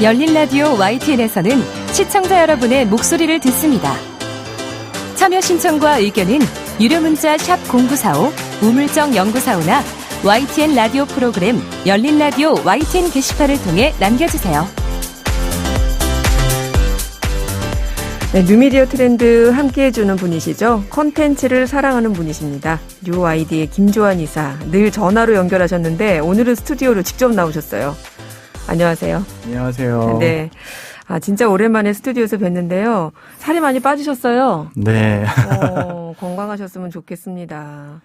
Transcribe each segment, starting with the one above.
열린 라디오 YTN에서는 시청자 여러분의 목소리를 듣습니다. 참여 신청과 의견은 유료 문자 샵 0945, 우물정 0945나 YTN 라디오 프로그램 열린 라디오 YTN 게시판을 통해 남겨주세요. 네, 뉴미디어 트렌드 함께해주는 분이시죠. 콘텐츠를 사랑하는 분이십니다. 뉴아이디의 김조한 이사. 늘 전화로 연결하셨는데 오늘은 스튜디오로 직접 나오셨어요. 안녕하세요. 안녕하세요. 네. 진짜 오랜만에 스튜디오에서 뵀는데요. 살이 많이 빠지셨어요. 네. 건강하셨으면 좋겠습니다.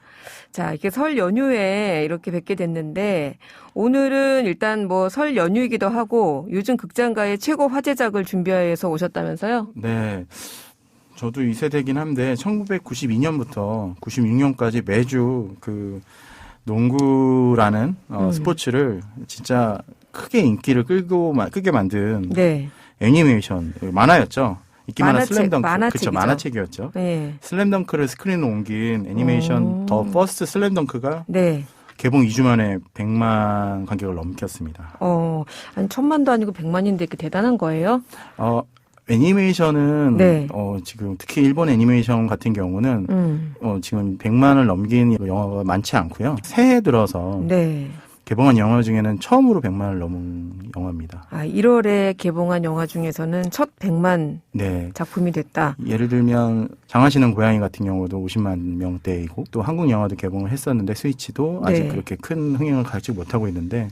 자, 이렇게 설 연휴에 이렇게 뵙게 됐는데 오늘은 일단 뭐 설 연휴이기도 하고 요즘 극장가의 최고 화제작을 준비해서 오셨다면서요? 네. 저도 2세대긴 한데 1992년부터 96년까지 매주 그 농구라는 스포츠를 진짜 크게 인기를 끄게 만든 네. 애니메이션 만화였죠. 인기 만화 슬램덩크. 만화책이죠. 그렇죠. 만화책이었죠. 네. 슬램덩크를 스크린으로 옮긴 애니메이션 더 퍼스트 슬램덩크가 네. 개봉 2주 만에 100만 관객을 넘겼습니다. 아니 1000만도 아니고 100만인데 이렇게 대단한 거예요? 애니메이션은 네. 지금 특히 일본 애니메이션 같은 경우는 지금 100만을 넘긴 영화가 많지 않고요. 새해 들어서 네. 개봉한 영화 중에는 처음으로 100만을 넘은 영화입니다. 1월에 개봉한 영화 중에서는 첫 100만 네. 작품이 됐다. 예를 들면 장하시는 고양이 같은 경우도 50만 명대이고 또 한국 영화도 개봉을 했었는데 스위치도 아직 네. 그렇게 큰 흥행을 갖지 못하고 있는데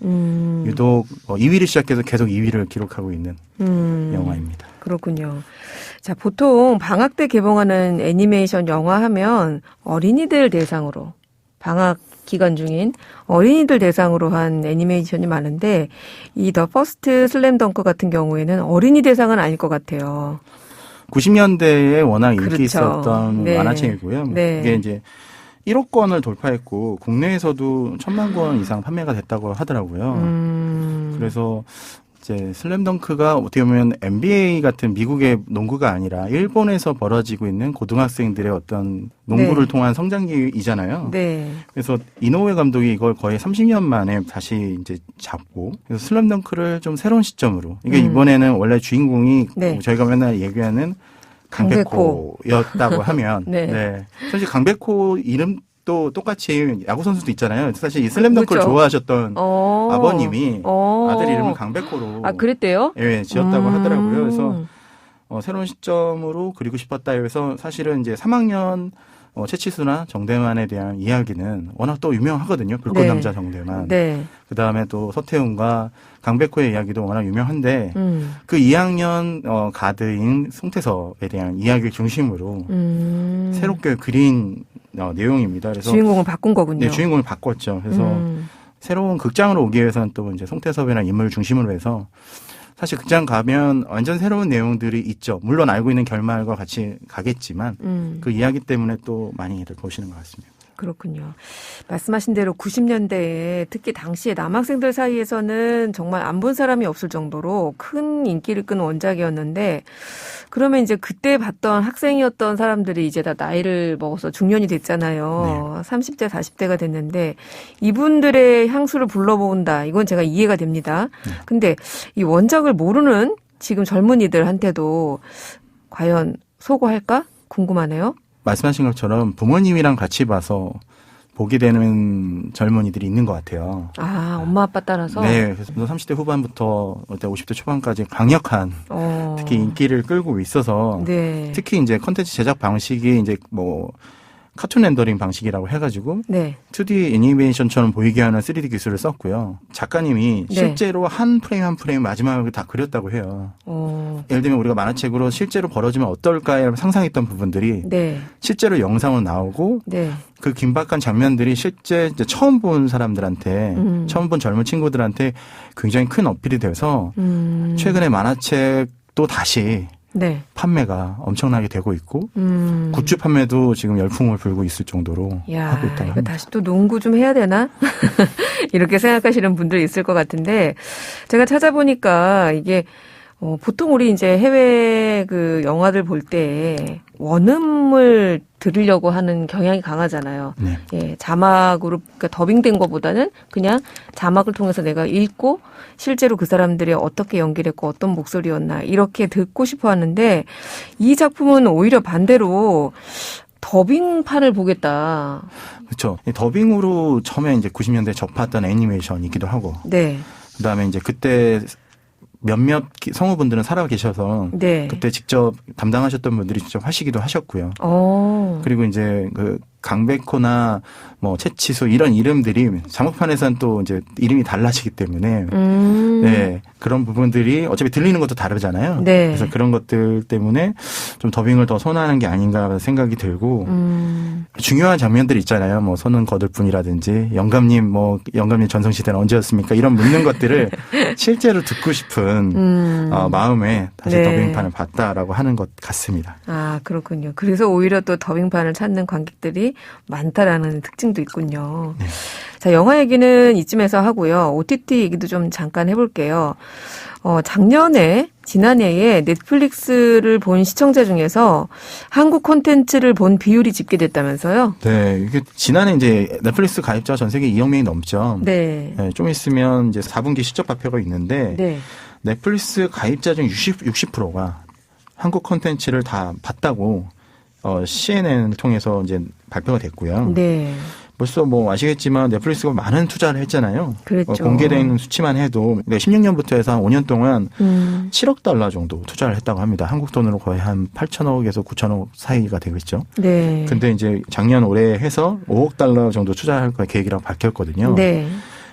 유독 2위를 시작해서 계속 2위를 기록하고 있는 영화입니다. 그렇군요. 자, 보통 방학 때 개봉하는 애니메이션 영화 하면 어린이들 대상으로 방학 기간 중인 어린이들 대상으로 한 애니메이션이 많은데 이 더 퍼스트 슬램덩크 같은 경우에는 어린이 대상은 아닐 것 같아요. 90년대에 워낙 인기 그렇죠. 있었던 네. 만화책이고요. 네. 이게 이제 1억 권을 돌파했고 국내에서도 1000만 권 이상 판매가 됐다고 하더라고요. 그래서 이제 슬램덩크가 어떻게 보면 NBA 같은 미국의 농구가 아니라 일본에서 벌어지고 있는 고등학생들의 어떤 농구를 네. 통한 성장기이잖아요. 네. 그래서 이노우에 감독이 이걸 거의 30년 만에 다시 이제 잡고 그래서 슬램덩크를 좀 새로운 시점으로 이게 이번에는 원래 주인공이 네. 저희가 맨날 얘기하는 강백호였다고 하면 네. 네. 사실 강백호 이름 또 똑같이 야구 선수도 있잖아요. 사실 이 슬램덩크를 그렇죠. 좋아하셨던 아버님이 아들 이름을 강백호로 그랬대요? 예, 지었다고 하더라고요. 그래서 새로운 시점으로 그리고 싶었다 해서 사실은 이제 3학년 채치수나 정대만에 대한 이야기는 워낙 또 유명하거든요. 불꽃남자 네. 정대만. 네. 그다음에 또 서태웅과 강백호의 이야기도 워낙 유명한데 그 2학년 가드인 송태섭에 대한 이야기를 중심으로 새롭게 그린 내용입니다. 그래서 주인공을 바꾼 거군요. 네, 주인공을 바꿨죠. 그래서 새로운 극장으로 오기 위해서는 또 이제 송태섭이라는 인물을 중심으로 해서 사실 극장 가면 완전 새로운 내용들이 있죠. 물론 알고 있는 결말과 같이 가겠지만 그 이야기 때문에 또 많이들 보시는 것 같습니다. 그렇군요. 말씀하신 대로 90년대에 특히 당시에 남학생들 사이에서는 정말 안 본 사람이 없을 정도로 큰 인기를 끈 원작이었는데 그러면 이제 그때 봤던 학생이었던 사람들이 이제 다 나이를 먹어서 중년이 됐잖아요. 네. 30대, 40대가 됐는데 이분들의 향수를 불러본다. 이건 제가 이해가 됩니다. 근데 이 원작을 모르는 지금 젊은이들한테도 과연 소구할까? 궁금하네요. 말씀하신 것처럼 부모님이랑 같이 봐서 보게 되는 젊은이들이 있는 것 같아요. 엄마 아빠 따라서? 네. 그래서 30대 후반부터 50대 초반까지 강력한 특히 인기를 끌고 있어서 네. 특히 이제 컨텐츠 제작 방식이 이제 카툰 렌더링 방식이라고 해가지고 네. 2D 애니메이션처럼 보이게 하는 3D 기술을 썼고요. 작가님이 네. 실제로 한 프레임 한 프레임 마지막을 다 그렸다고 해요. 예를 들면 우리가 만화책으로 실제로 벌어지면 어떨까 상상했던 부분들이 네. 실제로 영상으로 나오고 네. 그 긴박한 장면들이 실제 이제 처음 본 사람들한테 처음 본 젊은 친구들한테 굉장히 큰 어필이 돼서 최근에 만화책도 다시 네. 판매가 엄청나게 되고 있고 굿즈 판매도 지금 열풍을 불고 있을 정도로 하고 있다고 합니다. 다시 또 농구 좀 해야 되나? 이렇게 생각하시는 분들 있을 것 같은데 제가 찾아보니까 이게 보통 우리 이제 해외 그 영화들 볼 때 원음을 들으려고 하는 경향이 강하잖아요. 네. 예, 자막으로, 그러니까 더빙된 것보다는 그냥 자막을 통해서 내가 읽고 실제로 그 사람들이 어떻게 연기를 했고 어떤 목소리였나 이렇게 듣고 싶어 하는데 이 작품은 오히려 반대로 더빙판을 보겠다. 그렇죠. 더빙으로 처음에 이제 90년대 접했던 애니메이션이기도 하고. 네. 그다음에 이제 그때 몇몇 성우분들은 살아 계셔서 네. 그때 직접 담당하셨던 분들이 직접 하시기도 하셨고요. 그리고 이제 그 강백호나 뭐 채치수 이런 이름들이 자막판에서는 또 이제 이름이 달라지기 때문에 네, 그런 부분들이 어차피 들리는 것도 다르잖아요. 네. 그래서 그런 것들 때문에 좀 더빙을 더 선호하는 게 아닌가 생각이 들고 중요한 장면들 있잖아요. 뭐 손은 거들 뿐이라든지 영감님 전성시대는 언제였습니까? 이런 묻는 것들을 실제로 듣고 싶은 마음에 다시 네. 더빙판을 봤다라고 하는 것 같습니다. 아, 그렇군요. 그래서 오히려 또 더빙판을 찾는 관객들이 많다라는 특징도 있군요. 네. 자, 영화 얘기는 이쯤에서 하고요. OTT 얘기도 좀 잠깐 해볼게요. 지난해에 넷플릭스를 본 시청자 중에서 한국 콘텐츠를 본 비율이 집계됐다면서요? 네, 이게 지난해 이제 넷플릭스 가입자 전 세계 2억 명이 넘죠. 네. 네, 좀 있으면 이제 4분기 실적 발표가 있는데 네. 넷플릭스 가입자 중 60%가 한국 콘텐츠를 다 봤다고 CNN을 통해서 이제 발표가 됐고요. 네. 벌써 뭐 아시겠지만 넷플릭스가 많은 투자를 했잖아요. 그렇죠. 공개되어 있는 수치만 해도 16년부터 해서 한 5년 동안 7억 달러 정도 투자를 했다고 합니다. 한국 돈으로 거의 한 8천억에서 9천억 사이가 되겠죠. 네. 근데 이제 작년 올해 해서 5억 달러 정도 투자할 계획이라고 밝혔거든요. 네.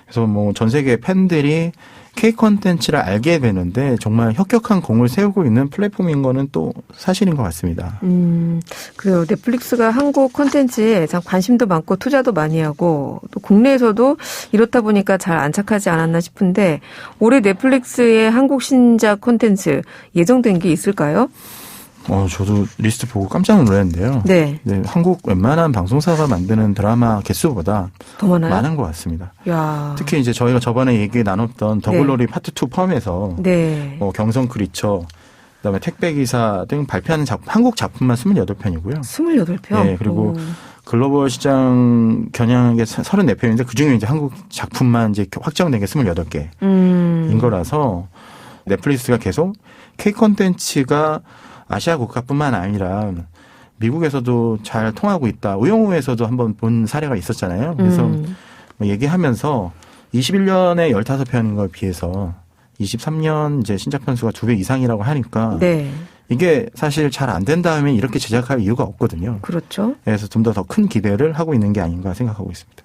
그래서 뭐 전 세계 팬들이 K 콘텐츠를 알게 되는데 정말 혁혁한 공을 세우고 있는 플랫폼인 거는 또 사실인 것 같습니다. 그래요. 넷플릭스가 한국 콘텐츠에 참 관심도 많고 투자도 많이 하고 또 국내에서도 이렇다 보니까 잘 안착하지 않았나 싶은데 올해 넷플릭스의 한국 신작 콘텐츠 예정된 게 있을까요? 저도 리스트 보고 깜짝 놀랐는데요. 네. 네, 한국 웬만한 방송사가 만드는 드라마 개수보다 더 많아요? 많은 것 같습니다. 야. 특히 이제 저희가 저번에 얘기 나눴던 더글로리 파트 2 포함해서 네. 경성 크리처, 그다음에 택배기사 등 발표하는 작품, 한국 작품만 28편이고요. 28편? 네, 그리고 글로벌 시장 겨냥한 게 34편인데 그중에 이제 한국 작품만 이제 확정된 게 28개인 거라서 넷플릭스가 계속 K 콘텐츠가 아시아 국가뿐만 아니라 미국에서도 잘 통하고 있다. 우영우에서도 한번 본 사례가 있었잖아요. 그래서 뭐 얘기하면서 21년에 15편인 걸 비해서 23년 이제 신작 편수가 2배 이상이라고 하니까 네. 이게 사실 잘 안 된다 하면 이렇게 제작할 이유가 없거든요. 그렇죠. 그래서 좀 더 큰 기대를 하고 있는 게 아닌가 생각하고 있습니다.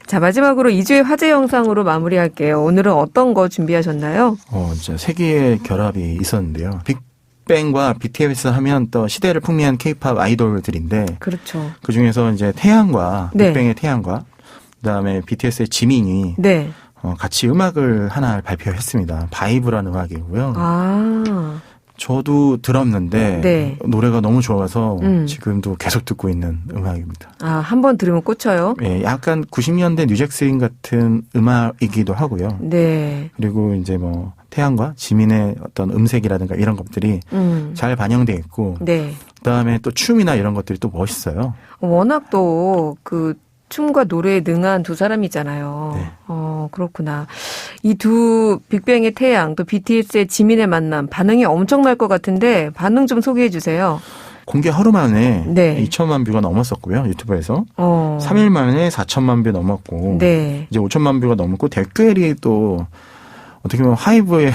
자, 마지막으로 2주의 화제 영상으로 마무리할게요. 오늘은 어떤 거 준비하셨나요? 진짜 세계의 결합이 있었는데요. 빅뱅과 BTS 하면 또 시대를 풍미한 K-팝 아이돌들인데 그렇죠. 그 중에서 이제 태양과 네. 빅뱅의 태양과 그다음에 BTS의 지민이 네. 같이 음악을 하나 발표했습니다. 바이브라는 음악이고요. 아. 저도 들었는데 네. 노래가 너무 좋아서 지금도 계속 듣고 있는 음악입니다. 아, 한 번 들으면 꽂혀요? 예, 약간 90년대 뉴잭스인 같은 음악이기도 하고요. 네. 그리고 이제 뭐 태양과 지민의 어떤 음색이라든가 이런 것들이 잘 반영돼 있고 네. 그다음에 또 춤이나 이런 것들이 또 멋있어요. 워낙 또 그 춤과 노래에 능한 두 사람이잖아요. 네. 그렇구나. 이 두 빅뱅의 태양 또 BTS의 지민의 만남 반응이 엄청날 것 같은데 반응 좀 소개해 주세요. 공개 하루 만에 네. 2천만 뷰가 넘었었고요. 유튜브에서. 3일 3일 만에 4천만 뷰 넘었고 네. 이제 5천만 뷰가 넘었고 댓글이 또 어떻게 보면 하이브의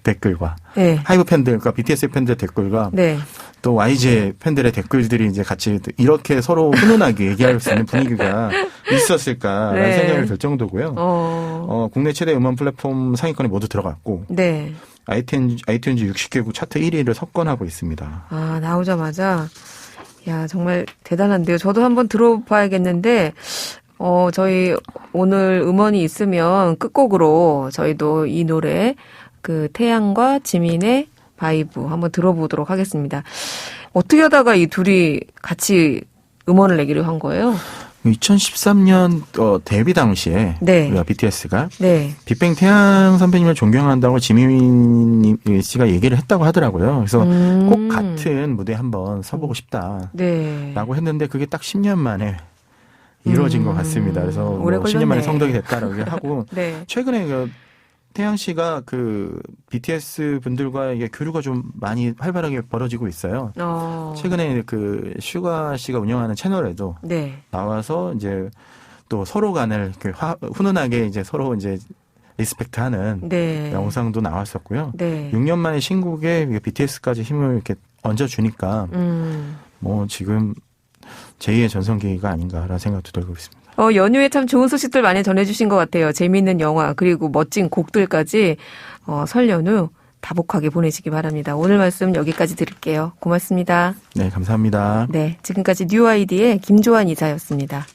댓글과 네. 하이브 팬들과 BTS 팬들의 댓글과 네. 또 YG 팬들의 댓글들이 이제 같이 이렇게 서로 훈훈하게 얘기할 수 있는 분위기가 있었을까라는 네. 생각이 들 정도고요. 국내 최대 음원 플랫폼 상위권에 모두 들어갔고 네. 아이튠즈 60개국 차트 1위를 석권하고 있습니다. 아, 나오자마자 야, 정말 대단한데요. 저도 한번 들어봐야겠는데 저희 오늘 음원이 있으면 끝곡으로 저희도 이 노래 그 태양과 지민의 바이브 한번 들어보도록 하겠습니다. 어떻게 하다가 이 둘이 같이 음원을 내기로 한 거예요? 2013년 데뷔 당시에 네. BTS가 네. 빅뱅 태양 선배님을 존경한다고 지민 씨가 얘기를 했다고 하더라고요. 그래서 꼭 같은 무대에 한번 서보고 싶다라고 네. 했는데 그게 딱 10년 만에 이루어진 것 같습니다. 그래서 오래 10년 만에 걸렸네. 성덕이 됐다라고 하고 네. 최근에 태양 씨가 BTS 분들과 이게 교류가 좀 많이 활발하게 벌어지고 있어요. 최근에 슈가 씨가 운영하는 채널에도 네. 나와서 이제 또 서로 간을 훈훈하게 이제 서로 이제 리스펙트하는 네. 영상도 나왔었고요. 네. 6년 만에 신곡에 BTS까지 힘을 이렇게 얹어주니까 뭐 지금 제2의 전성기가 아닌가라는 생각도 들고 있습니다. 연휴에 참 좋은 소식들 많이 전해주신 것 같아요. 재미있는 영화 그리고 멋진 곡들까지 설 연휴 다복하게 보내시기 바랍니다. 오늘 말씀 여기까지 드릴게요. 고맙습니다. 네, 감사합니다. 네, 지금까지 뉴 아이디의 김조한 이사였습니다.